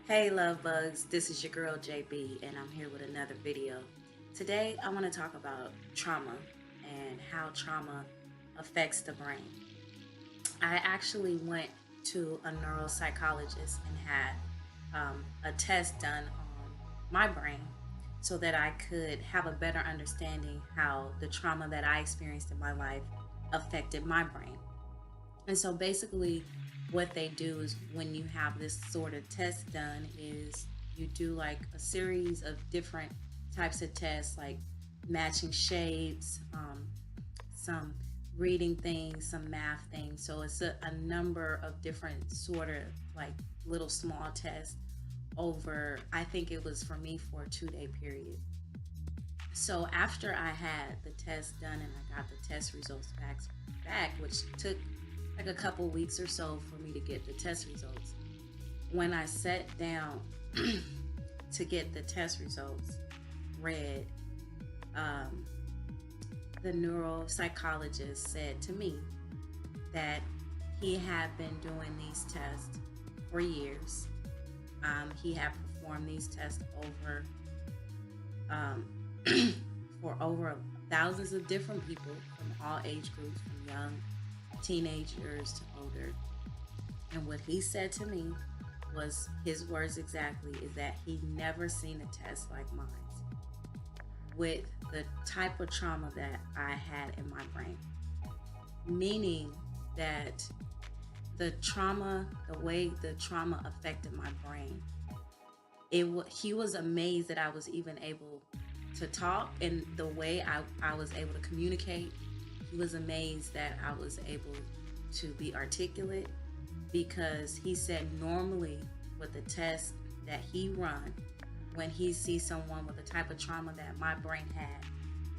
Hey love bugs, this is your girl JB and I'm here with another video. Today I want to talk about trauma and how trauma affects the brain. I actually went to a neuropsychologist and had a test done on my brain so that I could have a better understanding how the trauma that I experienced in my life affected my brain. And so basically what they do is when you have this sort of test done is you do like a series of different types of tests like matching shapes, some reading things, some math things. So it's a number of different sort of like little small tests over, I think it was for me for a 2 day period. So after I had the test done and I got the test results back, which took like a couple weeks or so for me to get the test results. When I sat down to get the test results read, the neuropsychologist said to me that he had been doing these tests for years. He had performed these tests over um, for over thousands of different people from all age groups, from young teenagers to older. And what he said to me was his words exactly is that he never seen a test like mine with the type of trauma that I had in my brain. Meaning that the way the trauma affected my brain, he was amazed that I was even able to talk and the way I was able to communicate. He was amazed that I was able to be articulate because he said normally with the test that he run, when he sees someone with the type of trauma that my brain had,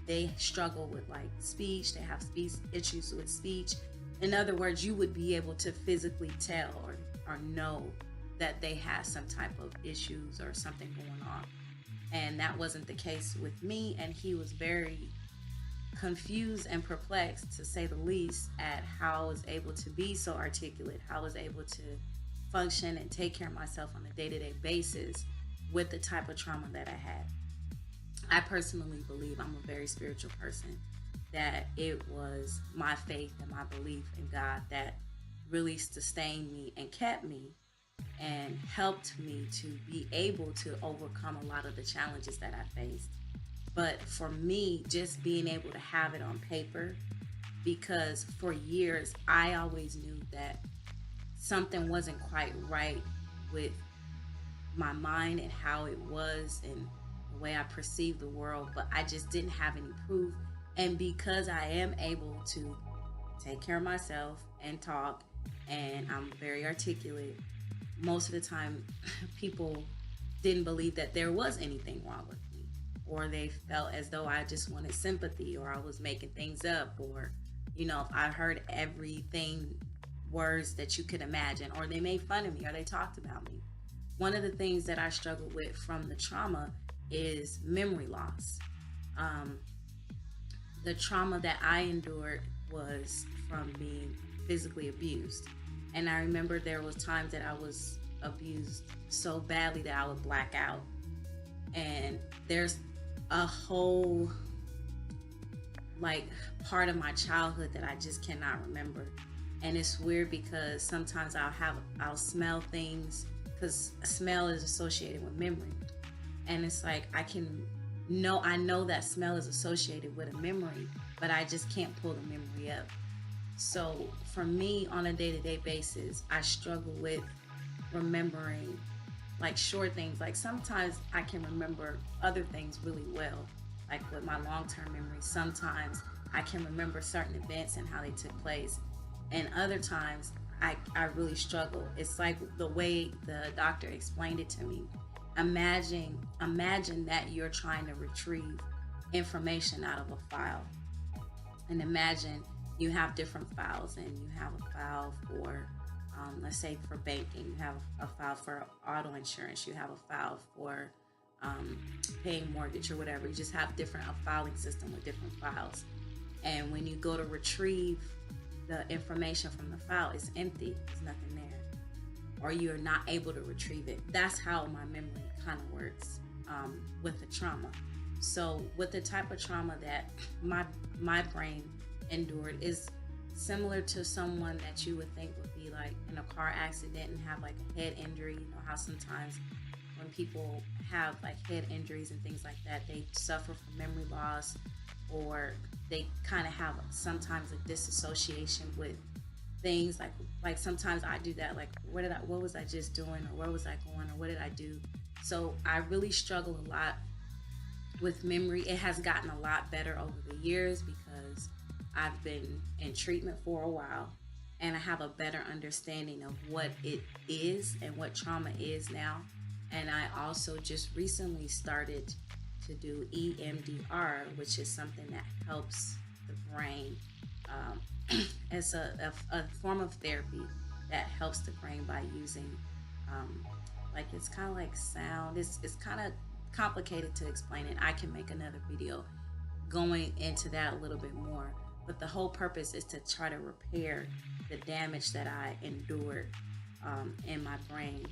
they struggle with like speech, they have speech issues with speech. In other words, you would be able to physically tell or know that they had some type of issues or something going on. And that wasn't the case with me, and he was very confused and perplexed, to say the least, at how I was able to be so articulate, how I was able to function and take care of myself on a day-to-day basis with the type of trauma that I had. I personally believe, I'm a very spiritual person, that it was my faith and my belief in God that really sustained me and kept me and helped me to be able to overcome a lot of the challenges that I faced. But for me, just being able to have it on paper, because for years I always knew that something wasn't quite right with my mind and how it was and the way I perceived the world, but I just didn't have any proof. And because I am able to take care of myself and talk, and I'm very articulate, most of the time people didn't believe that there was anything wrong with me, or they felt as though I just wanted sympathy, or I was making things up, or if I heard everything, words that you could imagine, or they made fun of me, or they talked about me. One of the things that I struggle with from the trauma is memory loss. The trauma that I endured was from being physically abused. And I remember there was times that I was abused so badly that I would black out. And there's a whole like part of my childhood that I just cannot remember. And it's weird because sometimes I'll smell things, because smell is associated with memory. And it's like I know that smell is associated with a memory, but I just can't pull the memory up. So for me, on a day-to-day basis, I struggle with remembering like short things. Like sometimes I can remember other things really well, like with my long-term memory. Sometimes I can remember certain events and how they took place, and other times I really struggle. It's like the way the doctor explained it to me. Imagine that you're trying to retrieve information out of a file, and imagine you have different files, and you have a file for let's say for banking, you have a file for auto insurance, you have a file for paying mortgage or whatever. You just have different a filing system with different files, and when you go to retrieve the information from the file, it's empty. There's nothing there. or you're not able to retrieve it. That's how my memory kind of works with the trauma. So with the type of trauma that my brain endured is similar to someone that you would think would be like in a car accident and have like a head injury. You know how sometimes when people have like head injuries and things like that, they suffer from memory loss, or they kind of have sometimes a disassociation with things. Like sometimes I do that, like what was I just doing, or where was I going, or what did I do? So I really struggle a lot with memory. It has gotten a lot better over the years because I've been in treatment for a while, and I have a better understanding of what it is and what trauma is now. And I also just recently started to do EMDR, which is something that helps the brain. It's a form of therapy that helps the brain by using, like, it's kind of like sound. It's kind of complicated to explain it. I can make another video going into that a little bit more. But the whole purpose is to try to repair the damage that I endured in my brain,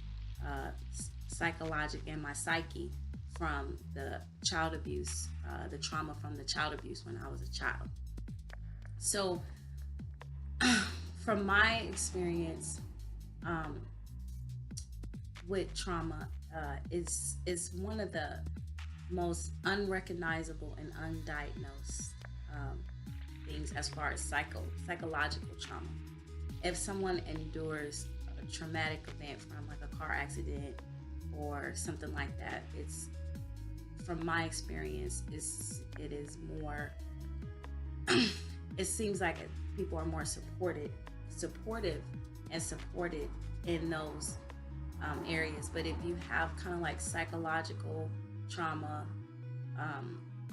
psychological, in my psyche, from the child abuse, the trauma from the child abuse when I was a child. So from my experience with trauma, is one of the most unrecognizable and undiagnosed things as far as psychological trauma. If someone endures a traumatic event from like a car accident or something like that, it's, from my experience, it is more it seems like people are more supportive and supported in those areas. But if you have kind of like psychological trauma,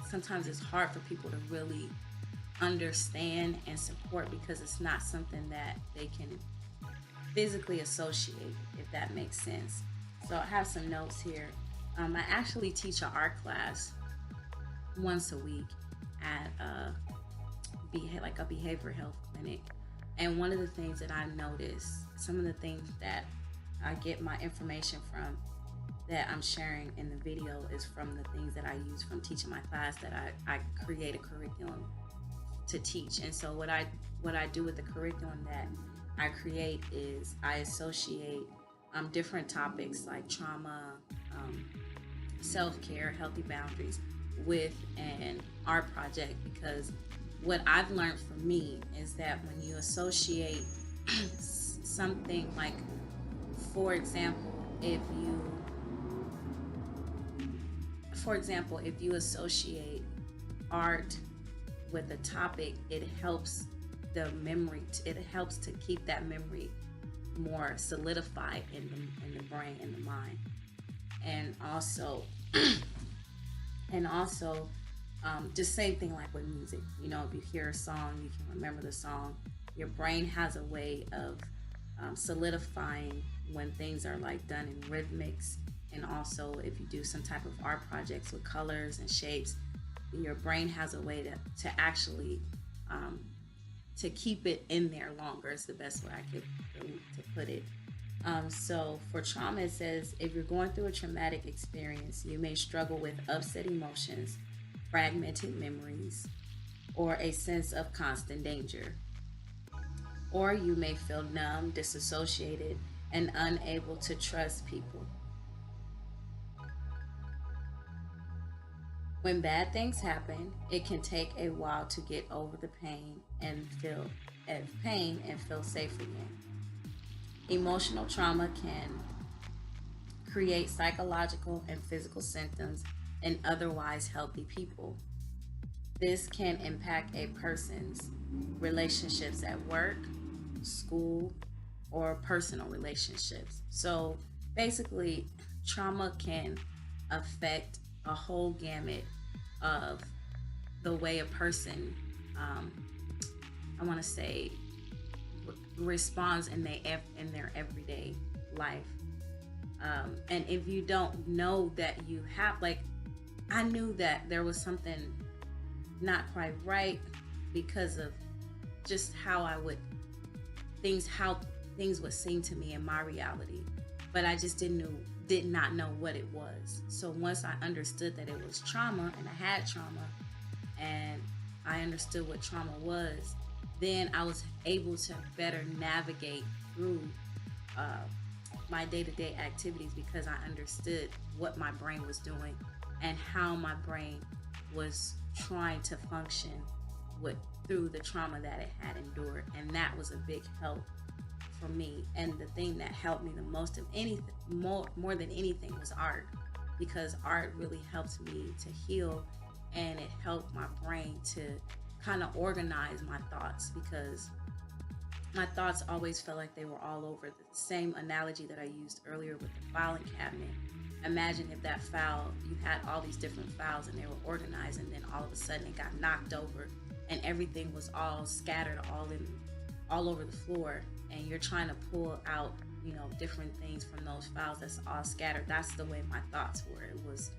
sometimes it's hard for people to really understand and support, because it's not something that they can physically associate, if that makes sense. So I have some notes here. I actually teach an art class once a week at a behavioral health clinic. And one of the things that I notice, some of the things that I get my information from, that I'm sharing in the video, is from the things that I use from teaching my class, that I create a curriculum to teach. And so what I do with the curriculum that I create is I associate different topics like trauma, self-care, healthy boundaries with an art project, because what I've learned for me is that when you associate something, like, for example, if you associate art with a topic, it helps the memory, it helps to keep that memory more solidified in the brain and the mind. And also just same thing like with music. You know, if you hear a song, you can remember the song. Your brain has a way of solidifying when things are like done in rhythmics. And also if you do some type of art projects with colors and shapes, your brain has a way to actually to keep it in there longer. It's the best way I could to put it. So for trauma, it says, if you're going through a traumatic experience, you may struggle with upset emotions, fragmented memories, or a sense of constant danger. Or you may feel numb, disassociated, and unable to trust people. When bad things happen, it can take a while to get over the pain and feel safe again. Emotional trauma can create psychological and physical symptoms in otherwise healthy people. This can impact a person's relationships at work, school, or personal relationships. So basically, trauma can affect a whole gamut of the way a person, I want to say, responds in their everyday life. And if you don't know that you have, like, I knew that there was something not quite right because of just how things things would seem to me in my reality, but I just did not know what it was. So once I understood that it was trauma and I had trauma, and I understood what trauma was, then I was able to better navigate through uh, my day-to-day activities, because I understood what my brain was doing and how my brain was trying to function with through the trauma that it had endured. And that was a big help for me. And the thing that helped me the most of anything, more than anything, was art, because art really helped me to heal, and it helped my brain to kind of organize my thoughts, because my thoughts always felt like they were all over. The same analogy that I used earlier with the filing cabinet. Imagine if that file, you had all these different files and they were organized, and then all of a sudden it got knocked over and everything was all scattered all over the floor, and you're trying to pull out, different things from those files that's all scattered. That's the way my thoughts were. It was,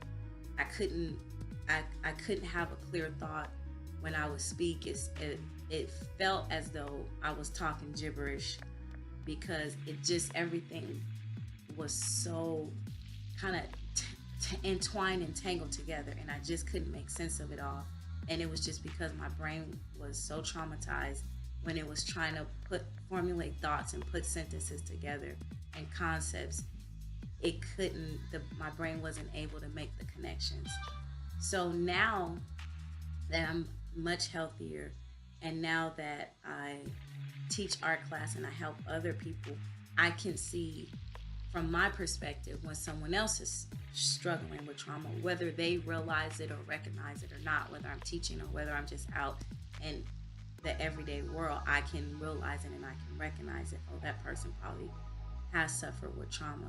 I couldn't have a clear thought when I would speak. It felt as though I was talking gibberish, because everything was so kind of entwined and tangled together, and I just couldn't make sense of it all. And it was just because my brain was so traumatized when it was trying to formulate thoughts and put sentences together and concepts. My brain wasn't able to make the connections. So now that I'm much healthier, and now that I teach art class and I help other people, I can see from my perspective when someone else is struggling with trauma, whether they realize it or recognize it or not, whether I'm teaching or whether I'm just out in the everyday world, I can realize it and I can recognize it. Oh, that person probably has suffered with trauma.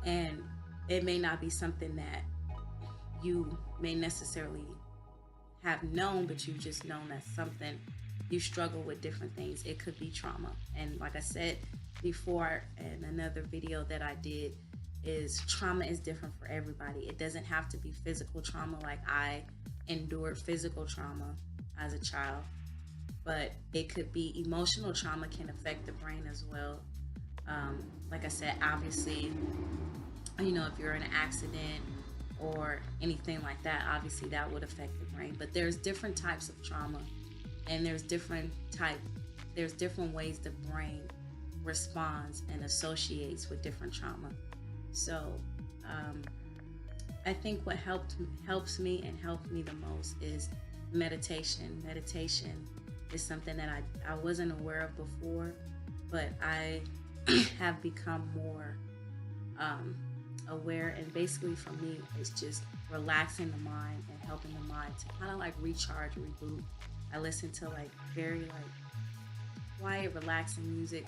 And it may not be something that you may necessarily have known, but you've just known that's something you struggle with, different things. It could be trauma. And like I said before in another video that I did, is trauma is different for everybody. It doesn't have to be physical trauma, like I endured physical trauma as a child, but it could be emotional trauma, can affect the brain as well. Like I said, obviously, if you're in an accident or anything like that, obviously that would affect the brain. But there's different types of trauma, and there's different ways the brain responds and associates with different trauma. So I think what helps me and helped me the most is meditation. Meditation is something that I wasn't aware of before, but I have become more aware. And basically for me, it's just relaxing the mind and helping the mind to kind of like recharge, reboot. I listen to very quiet, relaxing music,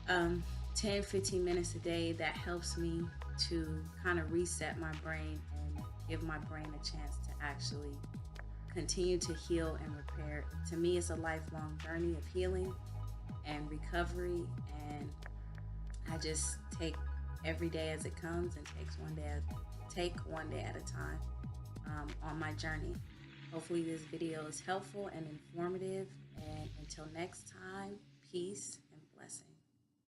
10-15 minutes a day. That helps me to kind of reset my brain and give my brain a chance to actually continue to heal and repair. To me, it's a lifelong journey of healing and recovery, and I just take every day as it comes and take one day at a time on my journey. Hopefully this video is helpful and informative, and until next time, peace and blessings.